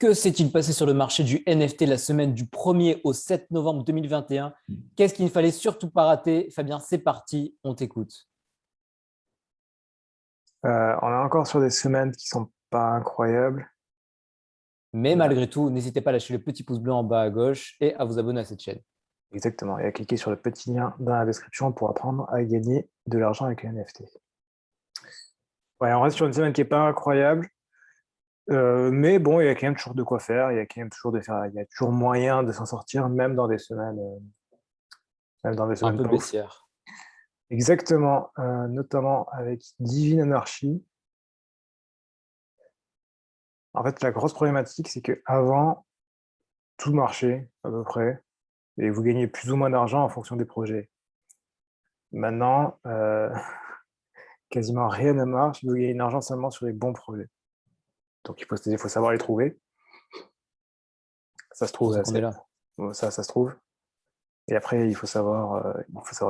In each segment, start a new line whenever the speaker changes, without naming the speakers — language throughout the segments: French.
Que s'est-il passé sur le marché du NFT la semaine du 1er au 7 novembre 2021? Qu'est-ce qu'il ne fallait surtout pas rater? Fabien, c'est parti, on t'écoute.
On est encore sur des semaines qui sont pas incroyables.
Mais
Euh,
malgré tout, n'hésitez pas à lâcher le petit pouce bleu en bas à gauche et à vous abonner à cette chaîne.
Exactement. Et à cliquer sur le petit lien dans la description pour apprendre à gagner de l'argent avec les NFT. Ouais, on reste sur une semaine qui est pas incroyable. Mais bon, il y a quand même toujours de quoi faire. Il y a quand même toujours il y a toujours moyen de s'en sortir, même dans des
Un
semaines
peu
pas ouf.
baissière.
Exactement. Notamment avec Divine Anarchy. En fait, la grosse problématique, c'est que avant tout marchait à peu près, et vous gagnez plus ou moins d'argent en fonction des projets. Maintenant, quasiment rien ne marche, vous gagnez de l'argent seulement sur les bons projets. Donc il faut savoir les trouver. Ça se
C'est pour
trouve,
ça qu'on est là.
ça se trouve. Et après, il faut savoir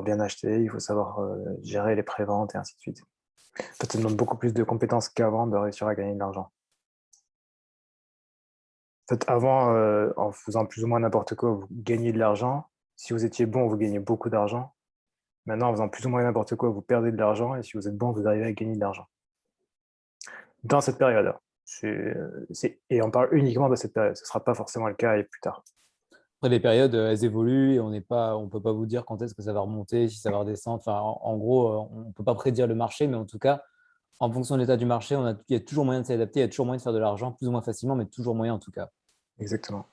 bien acheter, il faut savoir gérer les préventes et ainsi de suite. En fait, ça demande beaucoup plus de compétences qu'avant de réussir à gagner de l'argent. En fait, avant, en faisant plus ou moins n'importe quoi, vous gagnez de l'argent. Si vous étiez bon, vous gagnez beaucoup d'argent. Maintenant, en faisant plus ou moins n'importe quoi, vous perdez de l'argent. Et si vous êtes bon, vous arrivez à gagner de l'argent. Dans cette période. Et on parle uniquement de cette période. Ce ne sera pas forcément le cas et plus tard.
Après, les périodes, elles évoluent et on peut pas vous dire quand est-ce que ça va remonter, si ça va redescendre. Enfin, en gros, on ne peut pas prédire le marché, mais en tout cas, en fonction de l'état du marché, il y a toujours moyen de s'adapter, il y a toujours moyen de faire de l'argent, plus ou moins facilement, mais toujours moyen en tout cas.
Exactement.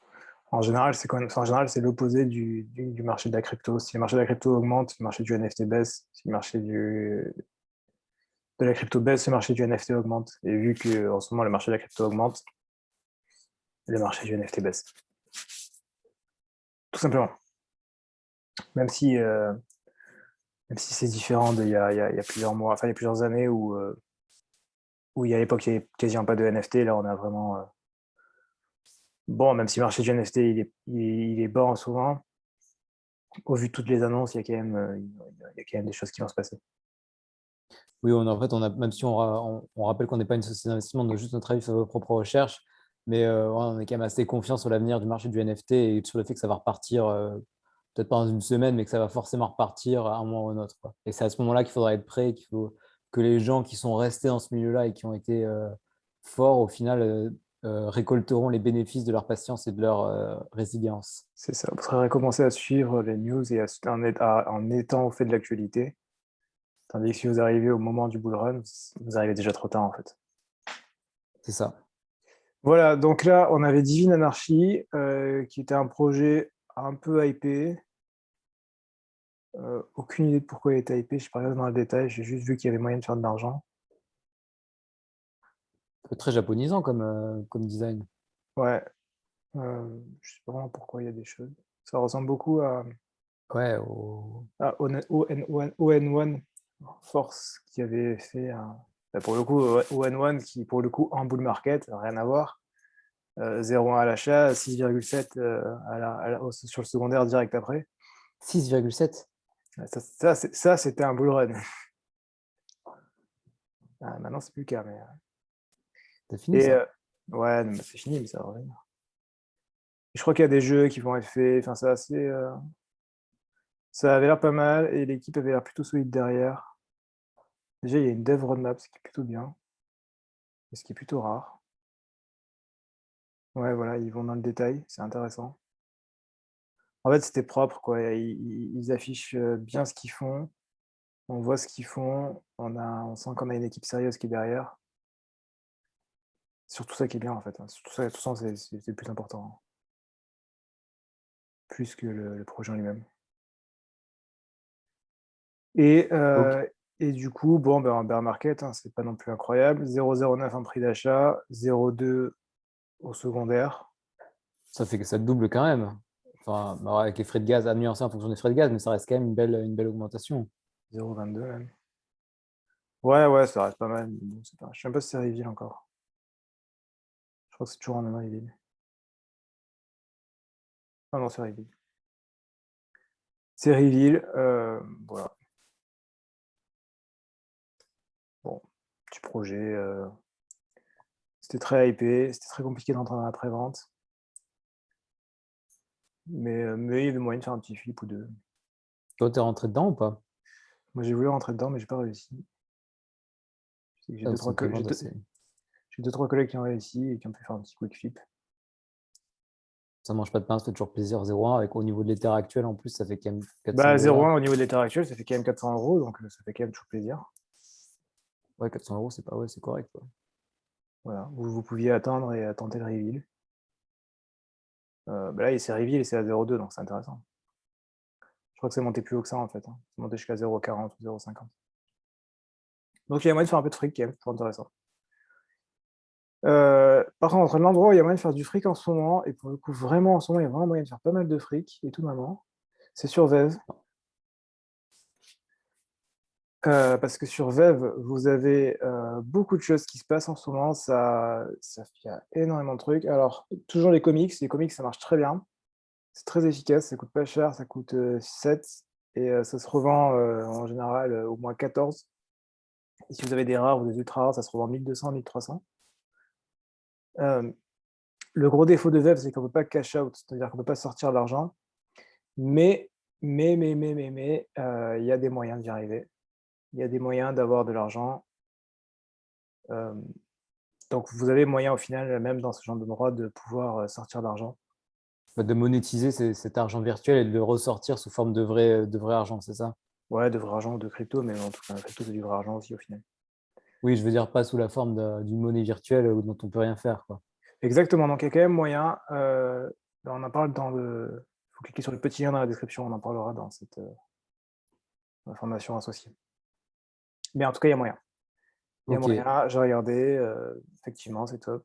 En général, c'est l'opposé du marché de la crypto. Si le marché de la crypto augmente, le marché du NFT baisse. Si le marché de la crypto baisse, le marché du NFT augmente. Et vu qu'en ce moment, le marché de la crypto augmente, le marché du NFT baisse. Tout simplement. Même si, euh, même si c'est différent d'il y a plusieurs mois, enfin, il y a plusieurs années où à l'époque, il n'y avait quasiment pas de NFT. Là, on a vraiment. Bon, même si le marché du NFT, il est bas souvent, au vu de toutes les annonces, il y a quand même des choses qui vont se passer.
Oui, en fait, même si on rappelle qu'on n'est pas une société d'investissement, on a juste notre avis sur vos propres recherches, mais ouais, on est quand même assez confiant sur l'avenir du marché du NFT et sur le fait que ça va repartir, peut-être pas dans une semaine, mais que ça va forcément repartir à un moment ou un autre, quoi. Et c'est à ce moment-là qu'il faudra être prêt, qu'il faut que les gens qui sont restés dans ce milieu-là et qui ont été forts, au final, récolteront les bénéfices de leur patience et de leur résilience.
C'est ça. Vous serez recommencer à suivre les news et en étant au fait de l'actualité. Tandis que si vous arrivez au moment du bull run, vous arrivez déjà trop tard en fait.
C'est ça.
Voilà, donc là, on avait Divine Anarchy, qui était un projet un peu hypé. Aucune idée de pourquoi il était hypé, je ne suis pas regardé dans le détail, j'ai juste vu qu'il y avait moyen de faire de l'argent.
Très japonisant comme design.
Ouais, je sais pas vraiment pourquoi il y a des choses. Ça ressemble beaucoup
Ouais,
à ON1 Force qui avait fait pour le coup, ON1 qui, pour le coup, en bull market, rien à voir. 0,1 à l'achat, 6,7 sur le secondaire direct après.
6,7.
C'était un bull run. Ah, maintenant, c'est plus le cas.
C'est fini
Et
ça.
ouais, non, mais c'est fini, mais ça va revenir. Je crois qu'il y a des jeux qui vont être faits. Enfin, ça avait l'air pas mal et l'équipe avait l'air plutôt solide derrière. Déjà, il y a une dev roadmap, ce qui est plutôt bien, et ce qui est plutôt rare. Ouais, voilà, ils vont dans le détail, c'est intéressant. En fait, c'était propre, quoi. Ils affichent bien ce qu'ils font. On voit ce qu'ils font. On sent qu'on a une équipe sérieuse qui est derrière. C'est surtout ça qui est bien, en fait, hein. Surtout ça, tout ça, c'est le plus important, hein. Plus que le projet en lui-même. Et,
Ok.
euh, et du coup, bon, ben, en bear market, hein, c'est pas non plus incroyable. 0,09 en prix d'achat, 0,2 au secondaire.
Ça fait que ça double quand même. Enfin, bah, avec les frais de gaz à nuancer en fonction des frais de gaz, mais ça reste quand même une belle augmentation.
0,22 même. Ouais, ouais, ça reste pas mal. Mais bon, je sais même pas si c'est reveal encore. Je crois que c'est toujours en reveal. Ah non, c'est reveal. C'est reveal. Voilà. Bon, petit projet. C'était très hypé, c'était très compliqué d'entrer dans la prévente. Mais il y avait moyen de faire un petit flip ou 2.
Toi, t'es rentré dedans ou pas?
Moi, j'ai voulu rentrer dedans, mais j'ai pas réussi. Je sais que
Ah, c'est une prévente assez.
j'ai 2-3 collègues qui ont réussi et qui ont pu faire un petit quick flip.
Ça mange pas de pain, ça fait toujours plaisir. 0,1 avec au niveau de l'Ether actuel, en plus, ça fait quand même 400
Bah,
dollars.
0,1 au niveau de l'état actuel, ça fait quand même 400 €, donc ça fait quand même toujours plaisir.
Ouais, 400 euros, c'est pas, ouais, c'est correct, quoi.
Voilà, vous pouviez attendre et tenter le reveal. Bah, là, c'est reveal et c'est à 0,2, donc c'est intéressant. Je crois que c'est monté plus haut que ça, en fait, hein. C'est monté jusqu'à 0,40 ou 0,50. Donc il y a moyen de faire un peu de fric quand même, c'est intéressant. Par contre, l'endroit où il y a moyen de faire du fric en ce moment, et pour le coup, vraiment en ce moment, il y a vraiment moyen de faire pas mal de fric, et tout moment, c'est sur VEV. Parce que sur VEV, vous avez beaucoup de choses qui se passent en ce moment, il y a énormément de trucs. Alors, toujours les comics, ça marche très bien. C'est très efficace, ça coûte pas cher, ça coûte 7 et ça se revend en général au moins 14. Et si vous avez des rares ou des ultra rares, ça se revend 1200, 1300. Le gros défaut de VEV, c'est qu'on peut pas cash out, c'est-à-dire qu'on peut pas sortir l'argent, mais il y a des moyens d'y arriver. Il y a des moyens d'avoir de l'argent, hem, donc vous avez moyen au final, même dans ce genre d'endroit, de pouvoir sortir d'argent.
Bah, de monétiser cet argent virtuel et de le ressortir sous forme de vrai argent, c'est ça?
Ouais, de vrai argent ou de crypto, mais en tout cas, la crypto, c'est du vrai argent aussi au final.
Oui, je veux dire pas sous la forme d'une monnaie virtuelle dont on peut rien faire, quoi.
Exactement, donc il y a quand même moyen, on en parle dans le il faut cliquer sur le petit lien dans la description, on en parlera dans cette information associée. Mais en tout cas, il y a moyen. Il y a
Ok.
moyen, j'ai regardé, effectivement, c'est top.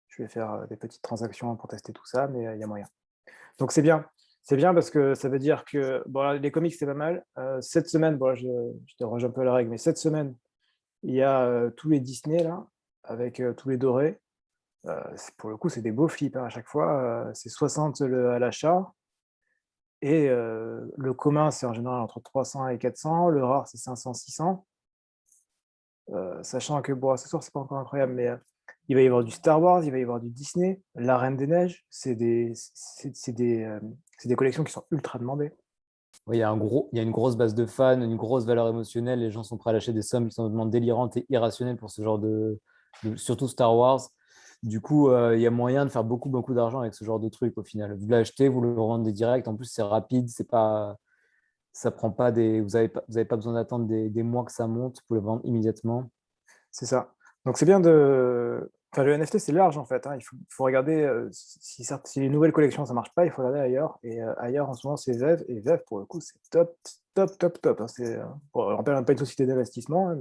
Je vais faire des petites transactions pour tester tout ça, mais il y a moyen. Donc c'est bien. C'est bien parce que ça veut dire que bon, là, les comics, c'est pas mal. Cette semaine, bon, là, je déroge un peu à la règle, mais cette semaine, il y a tous les Disney, là, avec tous les dorés. Pour le coup, c'est des beaux flips hein, à chaque fois. C'est 60 à l'achat. Et le commun, c'est en général entre 300 et 400. Le rare, c'est 500, 600. Sachant que, bon, ce soir, c'est pas encore incroyable, mais il va y avoir du Star Wars, il va y avoir du Disney, La Reine des Neiges. C'est des collections qui sont ultra demandées.
Oui, il y a une grosse base de fans, une grosse valeur émotionnelle. Les gens sont prêts à lâcher des sommes qui sont vraiment délirantes et irrationnelles pour ce genre surtout Star Wars. Du coup, il y a moyen de faire beaucoup, beaucoup d'argent avec ce genre de truc au final. Vous l'achetez, vous le revendez direct. En plus, c'est rapide, c'est pas, ça prend pas vous avez pas besoin d'attendre des mois que ça monte. Vous pouvez le vendre immédiatement.
C'est ça. Donc c'est bien de enfin le NFT c'est large en fait, hein. Il faut regarder, si les nouvelles collections ça marche pas, il faut regarder ailleurs et ailleurs en ce moment c'est VEV et VEV pour le coup c'est top, top, top, top, hein. Bon on rappelle pas une société d'investissement, hein,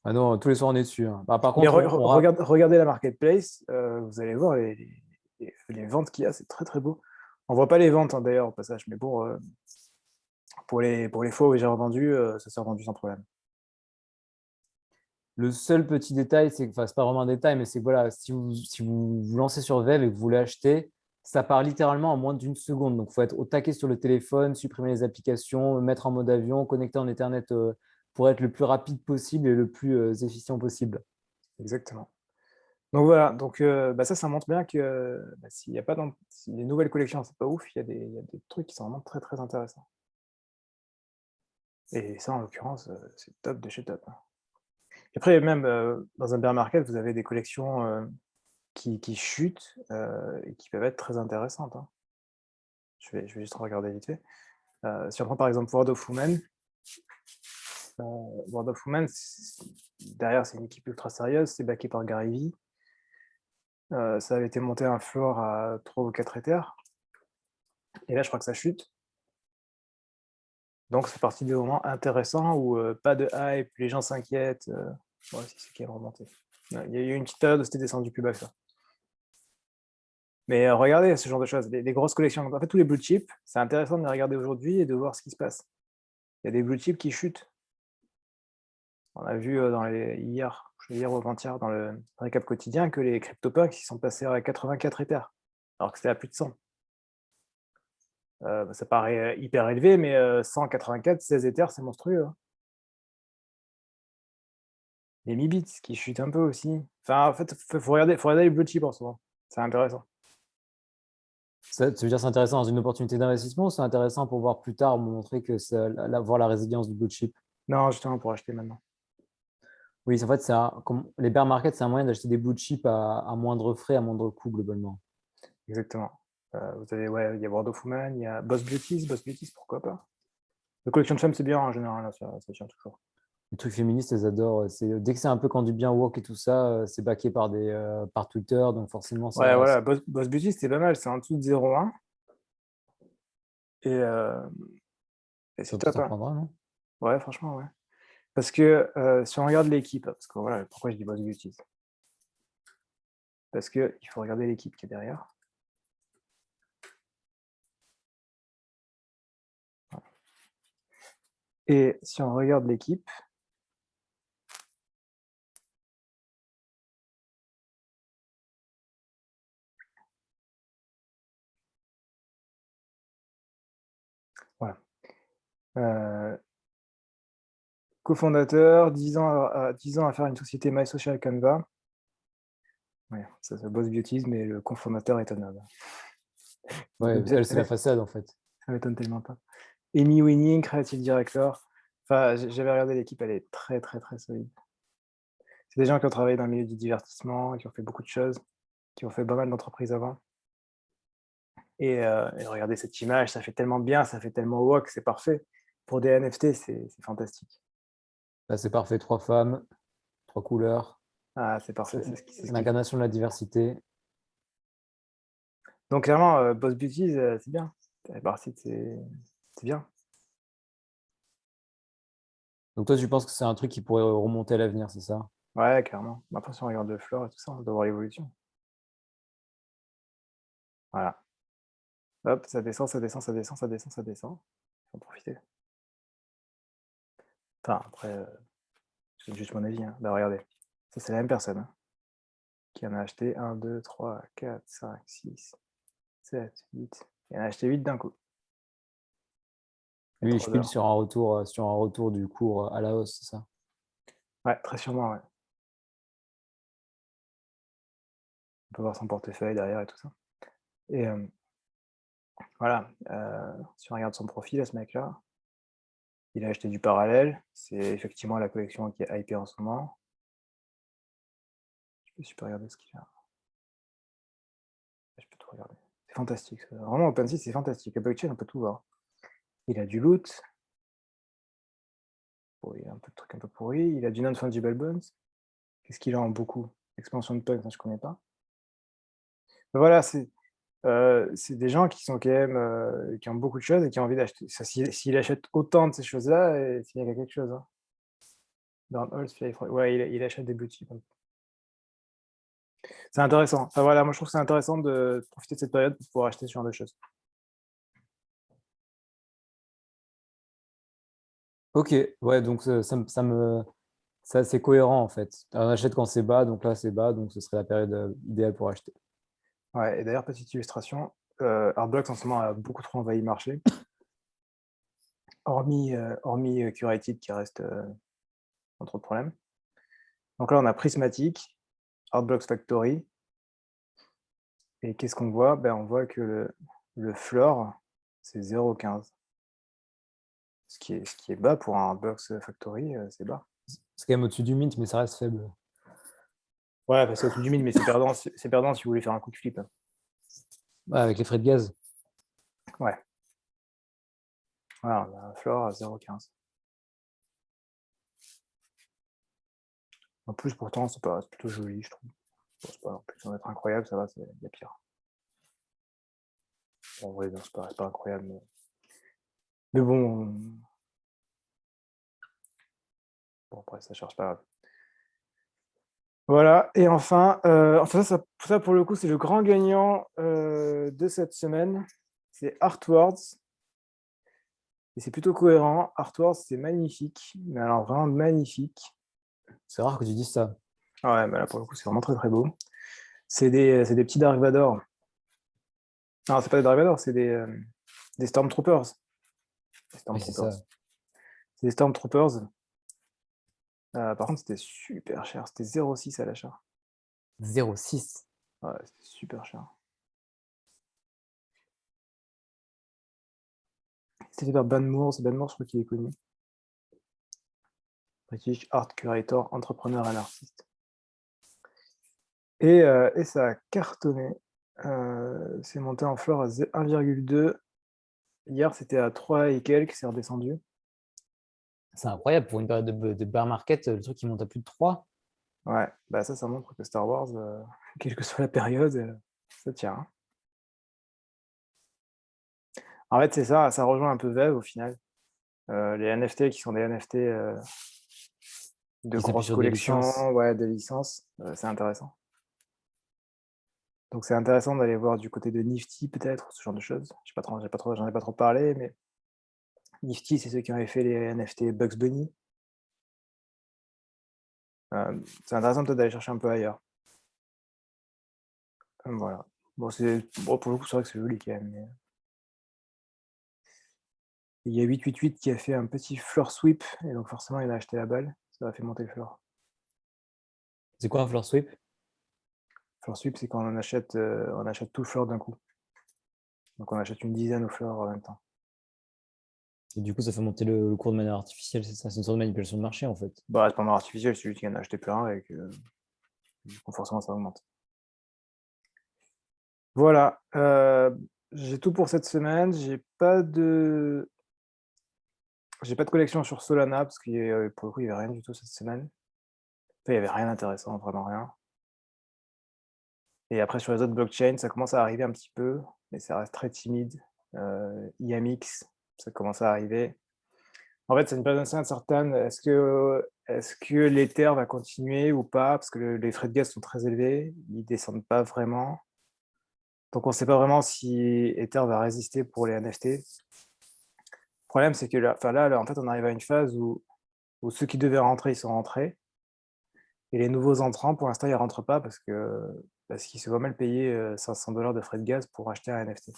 Ah non, tous les soirs on est dessus, hein. Bah, par
mais
contre,
regardez la marketplace, vous allez voir les ventes qu'il y a, c'est très, très beau. On voit pas les ventes, hein, d'ailleurs au passage, mais bon, pour les fois où j'ai revendu, ça s'est revendu sans problème.
le seul petit détail, c'est que, enfin, c'est pas vraiment un détail, mais c'est que voilà, si vous vous lancez sur Vev et que vous l'achetez, ça part littéralement en moins d'une seconde. Donc, il faut être au taquet sur le téléphone, supprimer les applications, mettre en mode avion, connecter en Ethernet pour être le plus rapide possible et le plus efficient possible.
Exactement. Donc voilà, donc bah, ça montre bien que, bah, s'il y a pas d'en si les nouvelles collections, c'est pas ouf, il y a des trucs qui sont vraiment très, très intéressants. Et ça, en l'occurrence, c'est top de chez top, hein. Et après même, dans un bear market, vous avez des collections, qui chutent, et qui peuvent être très intéressantes, hein. Je vais juste regarder vite fait. Si on prend par exemple World of Women, heu, World of Women, derrière, c'est une équipe ultra sérieuse, c'est backé par Gary Vee. Ça avait été monté à un floor à 3 ou 4 ethers et là, je crois que ça chute. Donc c'est parti des moments intéressants où, pas de hype, les gens s'inquiètent, ouais, c'est qui est remonté. Ouais, il y a eu une petite période où c'était descendu plus bas que ça. Mais, regardez ce genre de choses, les grosses collections, en fait tous les blue chips, c'est intéressant de les regarder aujourd'hui et de voir ce qui se passe. Il y a des blue chips qui chutent. On a vu, hier ou avant-hier dans le récap quotidien que les CryptoPunks, ils sont passés à 84 ethers, alors que c'était à plus de 100. Ça paraît, hyper élevé, mais 184, 16 ethers, c'est monstrueux, hein. Les Mibits qui chutent un peu aussi. Enfin, en fait, faut regarder les blue chips en ce moment. C'est intéressant.
Ça, tu veux dire c'est intéressant dans une opportunité d'investissement ou c'est intéressant pour voir plus tard montrer que voir la résilience du blue chip?
Non, justement, pour acheter maintenant.
Oui, en fait, les bear markets, c'est un moyen d'acheter des blue chips à moindre frais, à moindre coût globalement.
Exactement. Vous avez, ouais, il y a World of Women, il y a Boss Beauties, pourquoi pas. La collection de femmes, c'est bien en général, là, ça tient toujours.
Les trucs féministes, elles adorent. Dès que c'est un peu quand du bien woke et tout ça, c'est backé par Twitter, donc forcément,
Ouais,
ça,
voilà, Boss Beauty, c'était pas mal, c'est en dessous de 0,1 et, euh, et c'est
ça peut
top,
t'en
hein.
prendra, non?
Ouais, franchement, ouais. Parce que si on regarde l'équipe, parce que voilà, pourquoi je dis Boss Beauty? Parce qu'il faut regarder l'équipe qui est derrière. Et si on regarde l'équipe, voilà. Cofondateur, 10 ans à faire une société My Social Canva. Ouais, ça Boss Beauty, mais le cofondateur est un homme.
Ouais, elle, c'est la façade, en fait.
Ça m'étonne tellement pas. Emmy Winning, Creative Director. Enfin, j'avais regardé l'équipe, elle est très, très, très solide. C'est des gens qui ont travaillé dans le milieu du divertissement, qui ont fait beaucoup de choses, qui ont fait pas mal d'entreprises avant. Et regardez cette image, ça fait tellement bien, ça fait tellement woke, c'est parfait. Pour des NFT, c'est fantastique.
Là, c'est parfait. 3 femmes, 3 couleurs,
Ah, c'est parfait, c'est ce qu'il faut.
l'incarnation de la diversité.
Donc clairement, Boss Beauty, c'est bien. Barseed, c'est bien.
Donc toi, tu penses que c'est un truc qui pourrait remonter à l'avenir, c'est ça?
Ouais, clairement. Après, si on regarde le floor et tout ça, on doit voir l'évolution. Voilà. Hop, ça descend, ça descend, ça descend, ça descend, ça descend. Faut en profiter. Enfin, après, c'est juste mon avis, hein. Bah, regardez, ça, c'est la même personne, hein, qui en a acheté 1, 2, 3, 4, 5, 6, 7, 8. Il en a acheté 8 d'un coup. Et
Lui,
trop
je pile
d'heures.
sur un retour du cours à la hausse, c'est ça?
Ouais, très sûrement, ouais. On peut voir son portefeuille derrière et tout ça. Et voilà, si on regarde son profil à ce mec-là, il a acheté du parallèle. C'est effectivement la collection qui est hypée en ce moment. Je peux regarder ce qu'il a. Je peux tout regarder. C'est fantastique. Vraiment, OpenSea, c'est fantastique. La blockchain, on peut tout voir. Il a du loot. Bon, il a un peu de trucs un peu pourris. Il a du non-fungible bonds. Qu'est-ce qu'il a en beaucoup? Expansion de punks, ça, je connais pas. Mais voilà, c'est des gens qui sont quand même, qui ont beaucoup de choses et qui ont envie d'acheter. S'il achète autant de ces choses-là, c'est qu'il y a quelque chose, hein. Dans ouais, il achète des boutiques. C'est intéressant. Enfin, voilà, moi je trouve que c'est intéressant de profiter de cette période pour pouvoir acheter ce genre de choses.
Ok, ouais, donc c'est cohérent en fait. On achète quand c'est bas, donc là c'est bas, donc ce serait la période idéale pour acheter.
Ouais, et d'ailleurs, petite illustration, Artblocks en ce moment a beaucoup trop envahi le marché, hormis Curated qui reste sans trop de problèmes. Donc là, on a Prismatic, Artblocks Factory, et qu'est-ce qu'on voit? Ben, on voit que le floor, c'est 0,15. Ce qui est bas pour un Artblocks Factory, c'est bas.
C'est quand même au-dessus du mint, mais ça reste faible.
Ouais, bah, c'est au-dessus du mid, mais c'est perdant si vous voulez faire un coup de flip, hein.
Ouais, avec les frais de gaz.
Ouais. Voilà, on a un floor à 0,15. En plus, pourtant, c'est plutôt joli, je trouve. Bon, c'est pas non plus sans être incroyable, ça va, il y a pire. Bon, en vrai, non, c'est pas incroyable, mais bon, après, ça charge pas. Voilà, et enfin, ça pour le coup, c'est le grand gagnant de cette semaine. C'est Artwords. Et c'est plutôt cohérent. Artwords, c'est magnifique, mais alors vraiment magnifique.
C'est rare que tu dises ça.
Ah ouais, mais là, pour le coup, c'est vraiment très très beau. C'est des petits Dark Vador. Non, c'est pas des Dark Vador, c'est des Stormtroopers. Des
Oui, c'est
Stormtroopers.
ça.
C'est des Stormtroopers. Par contre, c'était super cher. C'était 0,6 à l'achat.
0,6.
Ouais, c'est super cher. C'était fait par Ben Moore. C'est Ben Moore, je crois qu'il est connu. British Art Curator, entrepreneur et artiste. Et ça a cartonné. C'est monté en fleurs à 1,2. Hier, c'était à 3 et quelques, c'est redescendu.
C'est incroyable pour une période de bear market, le truc qui monte à plus de 3.
Ouais, bah ça montre que Star Wars, quelle que soit la période, ça tient, hein. En fait, c'est ça, ça rejoint un peu VEV au final. Les NFT qui sont des NFT, de
Qui s'appuie
grosses
sur des licences.
collections, ouais, des licences, c'est intéressant. Donc c'est intéressant d'aller voir du côté de Nifty peut-être, ce genre de choses. J'en ai pas trop parlé, mais Nifty, c'est ceux qui avaient fait les NFT Bugs Bunny. C'est intéressant peut-être d'aller chercher un peu ailleurs. Voilà. Bon, pour le coup, c'est vrai que c'est joli quand même, mais il y a 888 qui a fait un petit floor sweep et donc forcément il a acheté la balle, ça a fait monter le floor.
C'est quoi un floor sweep?
Floor sweep, c'est quand on achète tout le floor d'un coup. Donc on achète une dizaine au floor en même temps.
Et du coup, ça fait monter le cours de manière artificielle, c'est ça? C'est une sorte de manipulation de marché, en fait.
Bah, c'est pas mal artificiel, c'est celui qui en a acheté plein et que du coup forcément ça augmente. Voilà, j'ai tout pour cette semaine. J'ai pas de collection sur Solana parce que, pour le coup, il y avait rien du tout cette semaine. Enfin, il y avait rien d'intéressant, vraiment rien. Et après sur les autres blockchains, ça commence à arriver un petit peu, mais ça reste très timide. IAMX, ça commence à arriver. En fait, c'est une période assez incertaine. Est-ce que l'Ether va continuer ou pas? Parce que les frais de gaz sont très élevés, ils descendent pas vraiment. Donc on ne sait pas vraiment si Ether va résister pour les NFT. Le problème, c'est que là, en fait, on arrive à une phase où ceux qui devaient rentrer, ils sont rentrés. Et les nouveaux entrants, pour l'instant, ils ne rentrent pas parce qu'ils se voient mal payer 500 $ de frais de gaz pour acheter un NFT.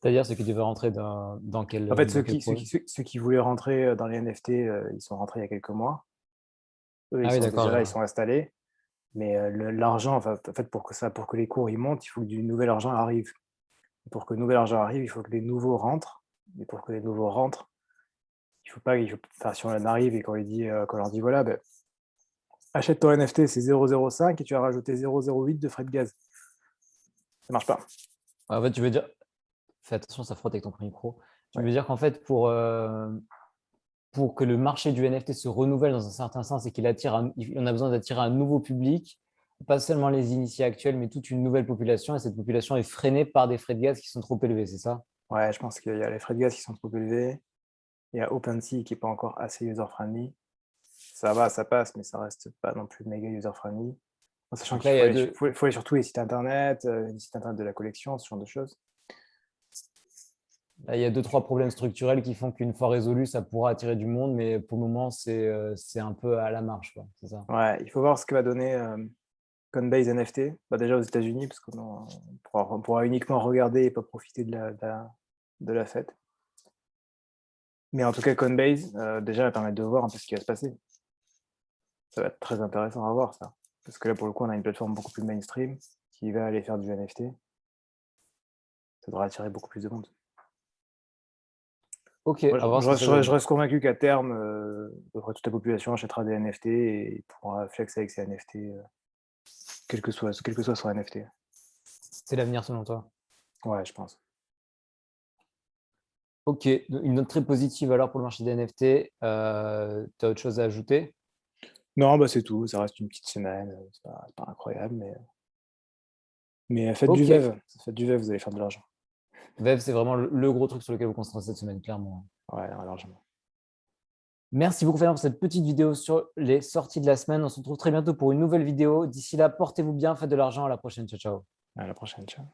C'est-à-dire ceux qui devaient rentrer dans
En fait,
dans quel projet?
ceux qui voulaient rentrer dans les NFT, ils sont rentrés il y a quelques mois. Eux,
Ah oui, d'accord,
déjà
je
là, ils
vois.
sont installés. Mais l'argent, enfin, en fait, pour que les cours ils montent, il faut que du nouvel argent arrive. Pour que le nouvel argent arrive, il faut que les nouveaux rentrent. Et pour que les nouveaux rentrent, enfin, si on en arrive et qu'on leur dit voilà, ben, achète ton NFT, c'est 0,05 et tu vas rajouter 0,08 de frais de gaz. Ça marche pas.
En fait, tu veux dire, fais attention, ça frotte avec ton micro. Tu
Ouais.
veux dire qu'en fait, pour que le marché du NFT se renouvelle dans un certain sens et on a besoin d'attirer un nouveau public, pas seulement les initiés actuels, mais toute une nouvelle population. Et cette population est freinée par des frais de gaz qui sont trop élevés, c'est ça?
Ouais, je pense qu'il y a les frais de gaz qui sont trop élevés. Il y a OpenSea qui n'est pas encore assez user-friendly. Ça va, ça passe, mais ça reste pas non plus méga user-friendly. En sachant
Donc
qu'il
là, il y a deux,
faut aller sur tous les sites internet, les sites internet de la collection, ce genre de choses.
là, il y a deux, trois problèmes structurels qui font qu'une fois résolu, ça pourra attirer du monde, mais pour le moment, c'est un peu à la marge, quoi, c'est ça?
Ouais, il faut voir ce que va donner Coinbase NFT. Bah, déjà aux États-Unis, parce on pourra uniquement regarder et pas profiter de la fête. Mais en tout cas, Coinbase, déjà, va permettre de voir un peu ce qui va se passer. Ça va être très intéressant à voir, ça. Parce que là, pour le coup, on a une plateforme beaucoup plus mainstream qui va aller faire du NFT. Ça devrait attirer beaucoup plus de monde.
Ok,
Moi,
à voir ce que ça donne.
je reste convaincu qu'à terme, à peu près toute la population achètera des NFT et pourra flex avec ses NFT, quel que soit son NFT.
C'est l'avenir selon toi.
Ouais, je pense.
Ok, une note très positive alors pour le marché des NFT. Tu as autre chose à ajouter?
Non, bah, c'est tout. Ça reste une petite semaine. C'est pas incroyable, mais faites du
Ok,
VEV. Faites du VEV, vous allez faire de l'argent.
Vev, c'est vraiment le gros truc sur lequel vous concentrez cette semaine, clairement.
Ouais, largement.
Merci beaucoup Fabien pour cette petite vidéo sur les sorties de la semaine. On se retrouve très bientôt pour une nouvelle vidéo. D'ici là, portez-vous bien, faites de l'argent. À la prochaine. Ciao, ciao.
À la prochaine. Ciao.